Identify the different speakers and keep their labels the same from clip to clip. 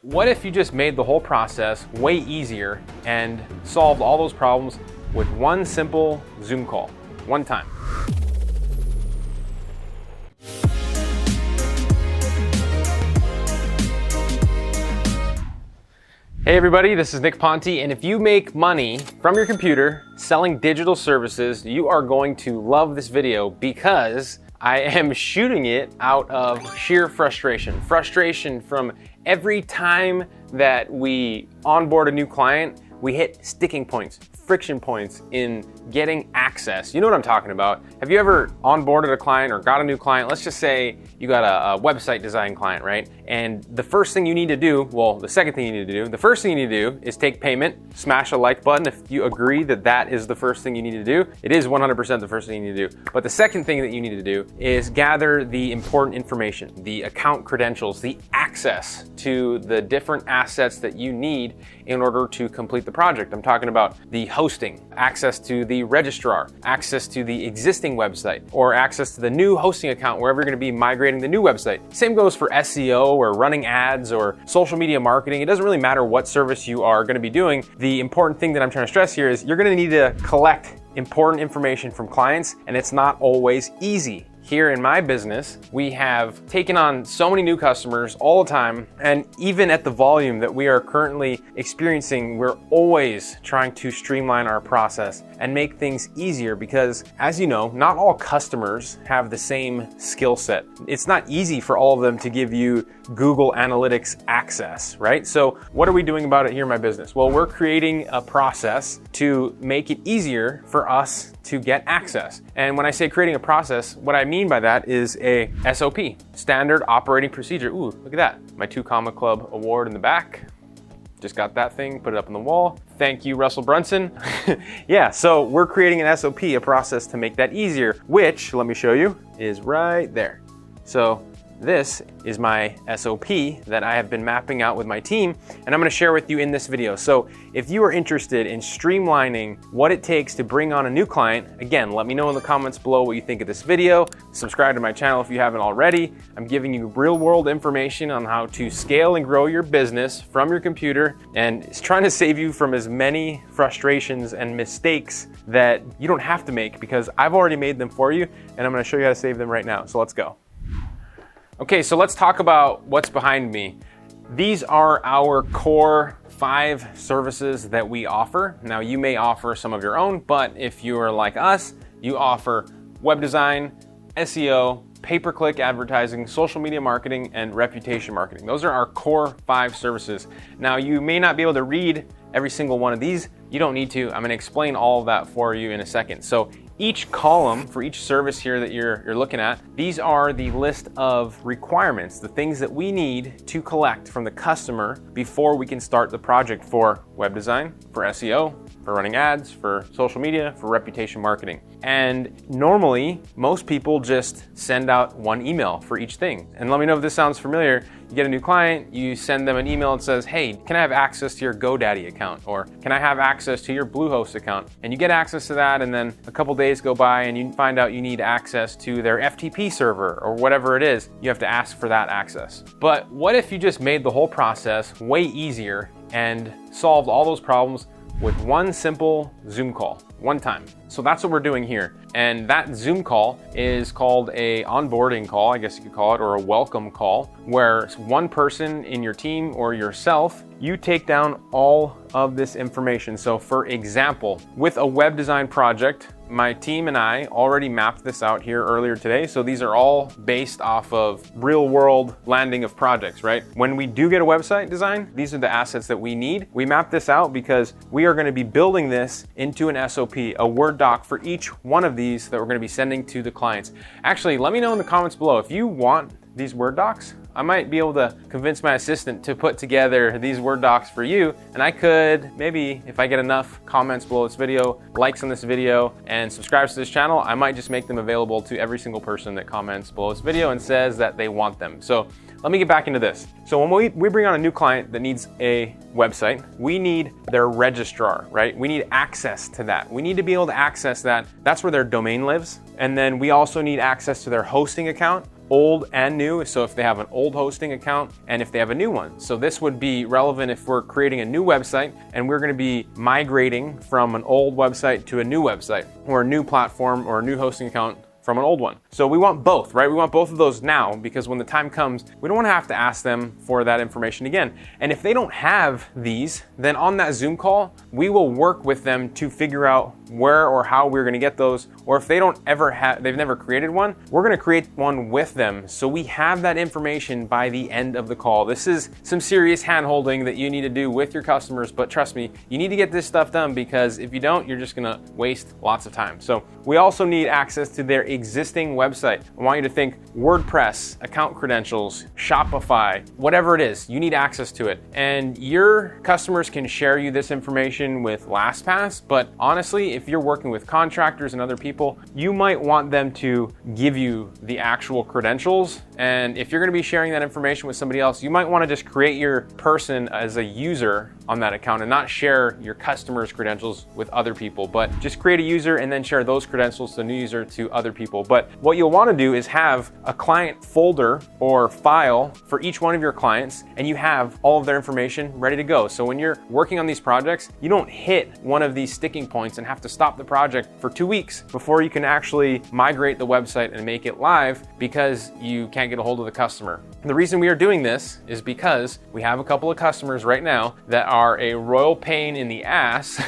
Speaker 1: What if you just made the whole process way easier and solved all those problems with one simple Zoom call, one time? Hey everybody, this is Nick Ponte, and if you make money from your computer selling digital services, you are going to love this video because I am shooting it out of sheer frustration. Frustration from every time that we onboard a new client, we hit sticking points, friction points in getting access. You know what I'm talking about. Have you ever onboarded a client or got a new client? Let's just say you got a website design client, right? And the first thing you need to do, well, the second thing you need to do, the first thing you need to do is take payment, smash a like button if you agree that that is the first thing you need to do. It is 100% the first thing you need to do. But the second thing that you need to do is gather the important information, the account credentials, the access to the different assets that you need in order to complete the project. I'm talking about the hosting, access to the registrar, access to the existing website, or access to the new hosting account wherever you're going to be migrating the new website. Same goes for SEO or running ads or social media marketing. It doesn't really matter what service you are going to be doing. The important thing that I'm trying to stress here is you're going to need to collect important information from clients, and it's not always easy. Here in my business, we have taken on so many new customers all the time, and even at the volume that we are currently experiencing, we're always trying to streamline our process and make things easier because, as you know, not all customers have the same skill set. It's not easy for all of them to give you Google Analytics access, right? So what are we doing about it here in my business? Well, we're creating a process to make it easier for us to get access. And when I say creating a process, what I mean by that is a SOP, standard operating procedure. Ooh, look at that. My 2 Comma Club award in the back. Just got that thing, put it up on the wall. Thank you, Russell Brunson. Yeah, so we're creating an SOP, a process to make that easier, which, let me show you, is right there. So this is my SOP that I have been mapping out with my team, and I'm going to share with you in this video. So if you are interested in streamlining what it takes to bring on a new client, again, let me know in the comments below what you think of this video. Subscribe to my channel if you haven't already. I'm giving you real world information on how to scale and grow your business from your computer, and it's trying to save you from as many frustrations and mistakes that you don't have to make because I've already made them for you, and I'm going to show you how to save them right now. So let's go. Okay, so let's talk about what's behind me. These are our core 5 services that we offer. Now, you may offer some of your own, but if you are like us, you offer web design, SEO, pay-per-click advertising, social media marketing, and reputation marketing. Those are our core 5 services. Now, you may not be able to read every single one of these. You don't need to. I'm going to explain all of that for you in a second. So each column for each service here that you're looking at, these are the list of requirements, the things that we need to collect from the customer before we can start the project for web design, for SEO, for running ads, for social media, for reputation marketing. And normally, most people just send out one email for each thing. And let me know if this sounds familiar. You get a new client, you send them an email that says, hey, can I have access to your GoDaddy account? Or can I have access to your Bluehost account? And you get access to that, and then a couple days go by and you find out you need access to their FTP server or whatever it is. You have to ask for that access. But what if you just made the whole process way easier and solved all those problems with one simple Zoom call, one time? So that's what we're doing here. And that Zoom call is called a onboarding call, I guess you could call it, or a welcome call, where one person in your team or yourself, you take down all of this information. So for example, with a web design project, my team and I already mapped this out here earlier today. So these are all based off of real world landing of projects, right? When we do get a website design, these are the assets that we need. We map this out because we are going to be building this into an SOP, a Word doc for each one of these that we're going to be sending to the clients. Actually, let me know in the comments below if you want these Word docs. I might be able to convince my assistant to put together these Word docs for you, and I could maybe, if I get enough comments below this video, likes on this video, and subscribes to this channel, I might just make them available to every single person that comments below this video and says that they want them. So let me get back into this. So when we bring on a new client that needs a website, we need their registrar, right? We need access to that. We need to be able to access that. That's where their domain lives. And then we also need access to their hosting account, old and new. So if they have an old hosting account and if they have a new one. So this would be relevant if we're creating a new website and we're going to be migrating from an old website to a new website or a new platform or a new hosting account from an old one. So we want both, right? We want both of those now, because when the time comes, we don't want to have to ask them for that information again. And if they don't have these, then on that Zoom call, we will work with them to figure out where or how we're going to get those. Or if they don't ever have, they've never created one, we're going to create one with them. So we have that information by the end of the call. This is some serious hand-holding that you need to do with your customers, but trust me, you need to get this stuff done, because if you don't, you're just going to waste lots of time. So we also need access to their existing website. I want you to think WordPress, account credentials, Shopify, whatever it is, you need access to it. And your customers can share you this information with LastPass, but honestly, if you're working with contractors and other people, you might want them to give you the actual credentials. And if you're going to be sharing that information with somebody else, you might want to just create your person as a user on that account and not share your customers' credentials with other people, but just create a user and then share those credentials to the new user to other people. But what you'll want to do is have a client folder or file for each one of your clients, and you have all of their information ready to go. So when you're working on these projects, you don't hit one of these sticking points and have to stop the project for 2 weeks before you can actually migrate the website and make it live, because you can't get a hold of the customer. And the reason we are doing this is because we have a couple of customers right now that are a royal pain in the ass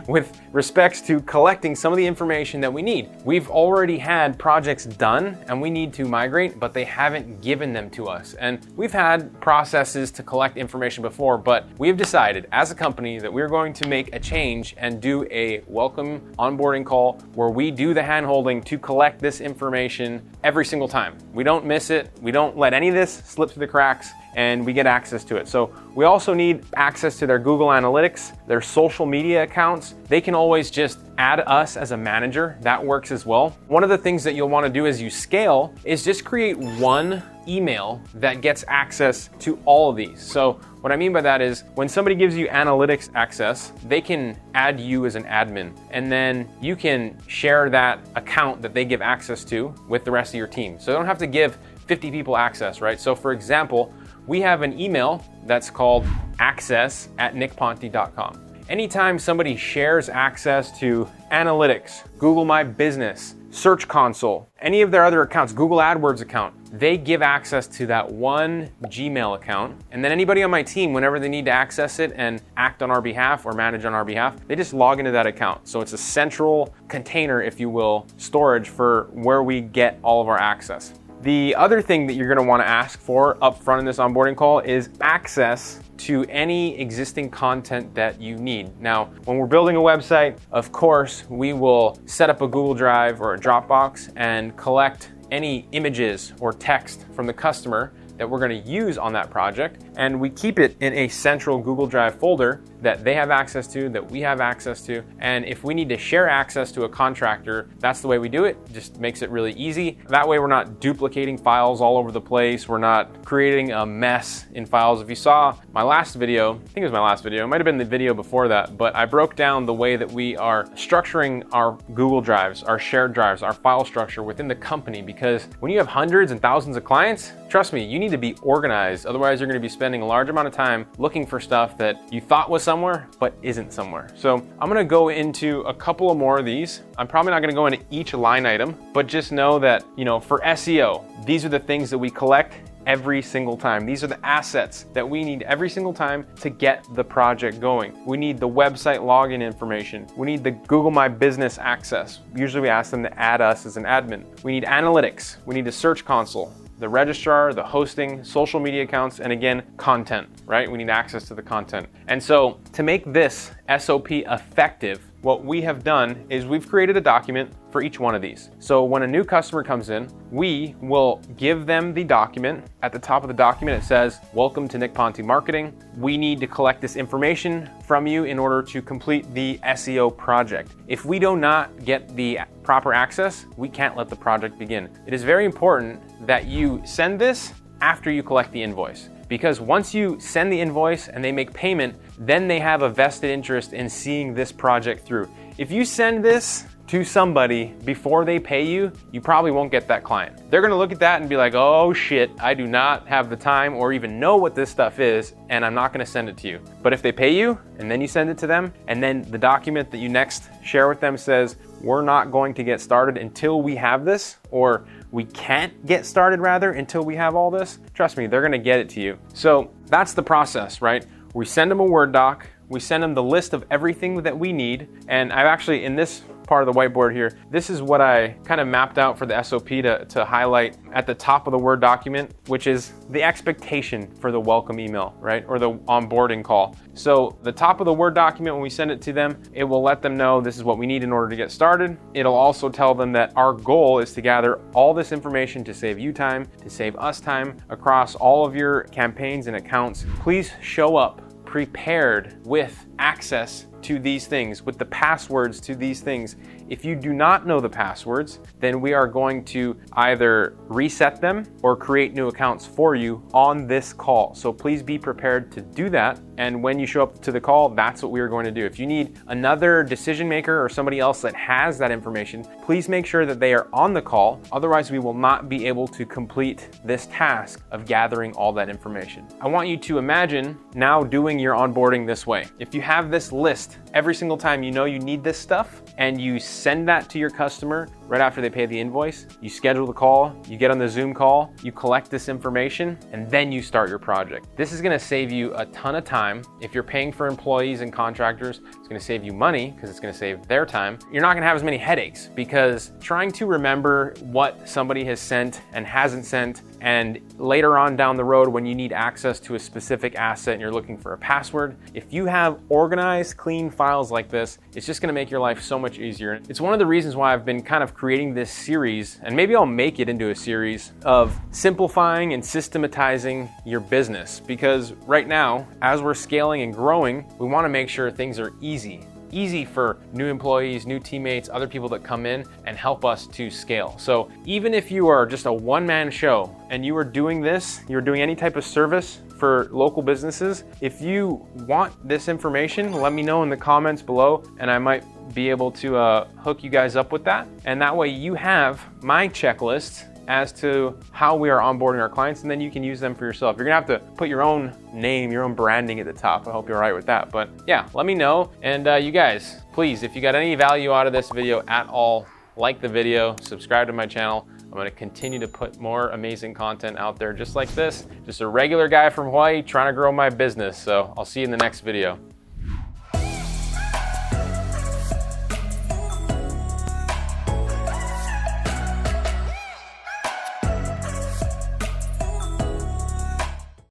Speaker 1: with respects to collecting some of the information that we need. We've already had projects done and we need to migrate, but they haven't given them to us. And we've had processes to collect information before, but we have decided as a company that we're going to make a change and do a welcome onboarding call where we do the hand-holding to collect this information every single time. We don't miss it. We don't let any of this slip through the cracks, and we get access to it. So we also need access to their Google Analytics, their social media accounts. They can always just add us as a manager. That works as well. One of the things that you'll want to do as you scale is just create one email that gets access to all of these. So what I mean by that is when somebody gives you analytics access, they can add you as an admin, and then you can share that account that they give access to with the rest of your team. So you don't have to give 50 people access, right? So for example, we have an email that's called access@nickponte.com. Anytime somebody shares access to analytics, Google My Business, Search Console, any of their other accounts, Google AdWords account, they give access to that one Gmail account. And then anybody on my team, whenever they need to access it and act on our behalf or manage on our behalf, they just log into that account. So it's a central container, if you will, storage for where we get all of our access. The other thing that you're going to want to ask for up front in this onboarding call is access to any existing content that you need. Now, when we're building a website, of course, we will set up a Google Drive or a Dropbox and collect any images or text from the customer that we're going to use on that project, and we keep it in a central Google Drive folder that they have access to, that we have access to. And if we need to share access to a contractor, that's the way we do it. Just makes it really easy. That way we're not duplicating files all over the place. We're not creating a mess in files. If you saw my last video, I think it was my last video, it might have been the video before that, but I broke down the way that we are structuring our Google Drives, our shared drives, our file structure within the company, because when you have hundreds and thousands of clients, trust me, you need to be organized. Otherwise, you're going to be spending a large amount of time looking for stuff that you thought was somewhere, but isn't somewhere. So I'm going to go into a couple of more of these. I'm probably not going to go into each line item, but just know that, for SEO, these are the things that we collect every single time. These are the assets that we need every single time to get the project going. We need the website login information. We need the Google My Business access. Usually we ask them to add us as an admin. We need analytics. We need the Search Console, the registrar, the hosting, social media accounts, and again, content, right? We need access to the content. And so to make this SOP effective, what we have done is we've created a document for each one of these. So when a new customer comes in, we will give them the document. At the top of the document, it says, "Welcome to Nick Ponte Marketing. We need to collect this information from you in order to complete the SEO project. If we do not get the proper access, we can't let the project begin." It is very important that you send this after you collect the invoice, because once you send the invoice and they make payment, then they have a vested interest in seeing this project through. If you send this to somebody before they pay you, you probably won't get that client. They're gonna look at that and be like, oh shit, I do not have the time or even know what this stuff is, and I'm not gonna send it to you. But if they pay you and then you send it to them, and then the document that you next share with them says, we're not going to get started until we have this, or we can't get started rather until we have all this, trust me, they're gonna get it to you. So that's the process, right? We send them a Word doc, we send them the list of everything that we need, and I've actually, in this part of the whiteboard here, this is what I kind of mapped out for the SOP to highlight at the top of the Word document, which is the expectation for the welcome email, right? Or the onboarding call. So the top of the Word document, when we send it to them, it will let them know this is what we need in order to get started. It'll also tell them that our goal is to gather all this information to save you time, to save us time across all of your campaigns and accounts. Please show up prepared with access to these things, with the passwords to these things. If you do not know the passwords, then we are going to either reset them or create new accounts for you on this call. So please be prepared to do that. And when you show up to the call, that's what we are going to do. If you need another decision maker or somebody else that has that information, please make sure that they are on the call. Otherwise, we will not be able to complete this task of gathering all that information. I want you to imagine now doing your onboarding this way. If you have this list every single time you know you need this stuff, and you send that to your customer right after they pay the invoice, you schedule the call, you get on the Zoom call, you collect this information, and then you start your project. This is gonna save you a ton of time. If you're paying for employees and contractors, it's gonna save you money because it's gonna save their time. You're not gonna have as many headaches because trying to remember what somebody has sent and hasn't sent, and later on down the road when you need access to a specific asset and you're looking for a password, if you have organized, clean files like this, it's just gonna make your life so much easier. It's one of the reasons why I've been kind of creating this series, and maybe I'll make it into a series of simplifying and systematizing your business, because right now, as we're scaling and growing, we wanna make sure things are easy for new employees, new teammates, other people that come in and help us to scale. So even if you are just a one-man show and you are doing this, you're doing any type of service for local businesses, if you want this information, let me know in the comments below and I might be able to hook you guys up with that. And that way you have my checklist as to how we are onboarding our clients, and then you can use them for yourself. You're gonna have to put your own name, your own branding at the top. I hope you're all right with that. But yeah, let me know. And you guys, please, if you got any value out of this video at all, like the video, subscribe to my channel. I'm gonna continue to put more amazing content out there just like this. Just a regular guy from Hawaii trying to grow my business. So I'll see you in the next video.